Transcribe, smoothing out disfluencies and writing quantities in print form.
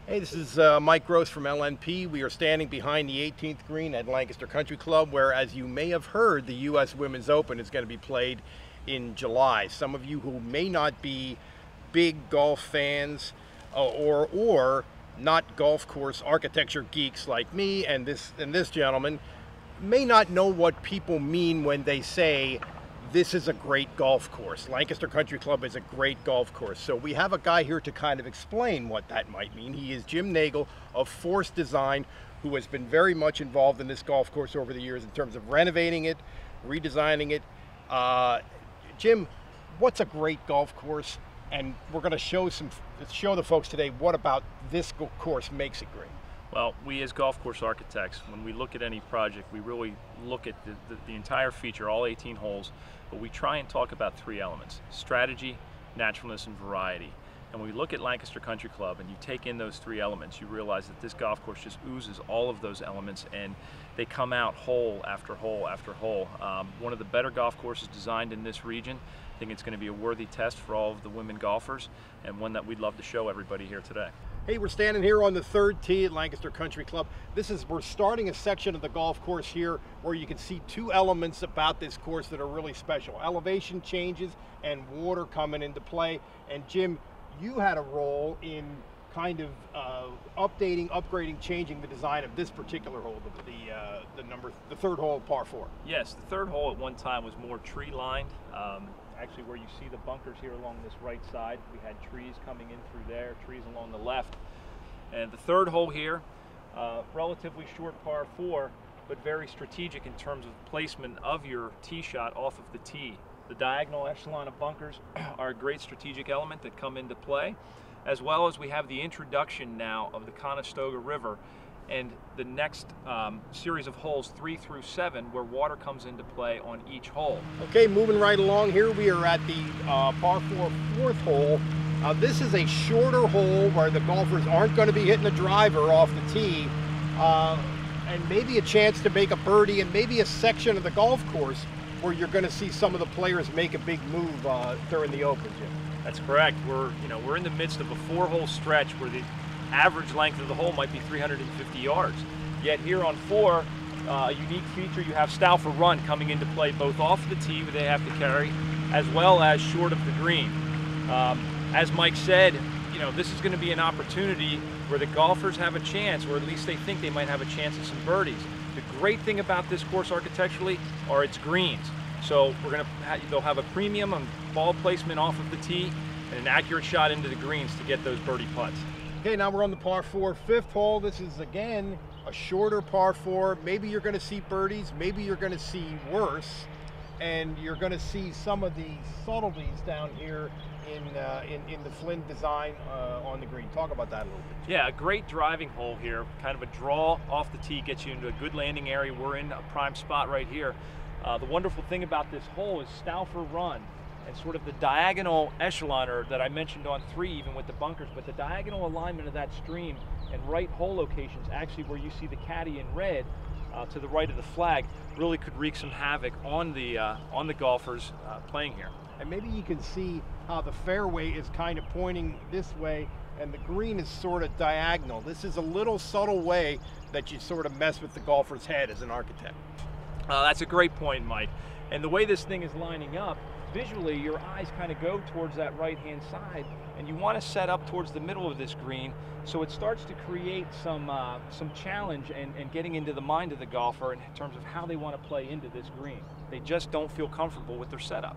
Hey, this is Mike Gross from LNP. We are standing behind the 18th green at Lancaster Country Club, where, as you may have heard, the U.S. Women's Open is going to be played in July. Some of you who may not be big golf fans or not golf course architecture geeks like me and this gentleman may not know what people mean when they say this is a great golf course. Lancaster Country Club is a great golf course. So we have a guy here to kind of explain what that might mean. He is Jim Nagle of Forse Design, who has been very much involved in this golf course over the years in terms of renovating it, redesigning it. Jim, what's a great golf course? And we're going to show the folks today what about this course makes it great. Well, we as golf course architects, when we look at any project, we really look at the entire feature, all 18 holes, but we try and talk about three elements: strategy, naturalness, and variety. And when we look at Lancaster Country Club and you take in those three elements, you realize that this golf course just oozes all of those elements, and they come out hole after hole after hole. One of the better golf courses designed in this region. I think it's going to be a worthy test for all of the women golfers, and one that we'd love to show everybody here today. Hey, we're standing here on the third tee at Lancaster Country Club. We're starting a section of the golf course here where you can see two elements about this course that are really special: elevation changes and water coming into play. And Jim, you had a role in kind of updating, upgrading, changing the design of this particular hole, the third hole, par 4. Yes, the third hole at one time was more tree lined. Actually, where you see the bunkers here along this right side, we had trees coming in through there, trees along the left. And the third hole here, relatively short par 4, but very strategic in terms of placement of your tee shot off of the tee. The diagonal echelon of bunkers are a great strategic element that come into play, as well as we have the introduction now of the Conestoga River and the next series of holes 3 through 7 where water comes into play on each hole. Okay, moving right along here, we are at the par 4 fourth hole. This is a shorter hole where the golfers aren't going to be hitting the driver off the tee, and maybe a chance to make a birdie, and maybe a section of the golf course where you're going to see some of the players make a big move during the Open, Jim. That's correct. We're in the midst of a 4-hole stretch where the average length of the hole might be 350 yards. Yet here on 4, a unique feature, you have Stauffer Run coming into play both off the tee where they have to carry, as well as short of the green. As Mike said, this is going to be an opportunity where the golfers have a chance, or at least they think they might have a chance at some birdies. The great thing about this course architecturally are its greens. So they'll have a premium on ball placement off of the tee and an accurate shot into the greens to get those birdie putts. Okay, now we're on the par 4 fifth hole. This is again a shorter par 4. Maybe you're going to see birdies, maybe you're going to see worse, and you're going to see some of the subtleties down here in the Flynn design on the green. Talk about that a little bit. Yeah, a great driving hole here. Kind of a draw off the tee, gets you into a good landing area. We're in a prime spot right here. The wonderful thing about this hole is Stauffer Run and sort of the diagonal echeloner that I mentioned on 3, even with the bunkers, but the diagonal alignment of that stream and right hole locations, actually where you see the caddy in red to the right of the flag, really could wreak some havoc on the golfers playing here. And maybe you can see how the fairway is kind of pointing this way and the green is sort of diagonal. This is a little subtle way that you sort of mess with the golfer's head as an architect. That's a great point, Mike. And the way this thing is lining up, visually your eyes kind of go towards that right-hand side, and you want to set up towards the middle of this green, so it starts to create some challenge and getting into the mind of the golfer in terms of how they want to play into this green. They just don't feel comfortable with their setup.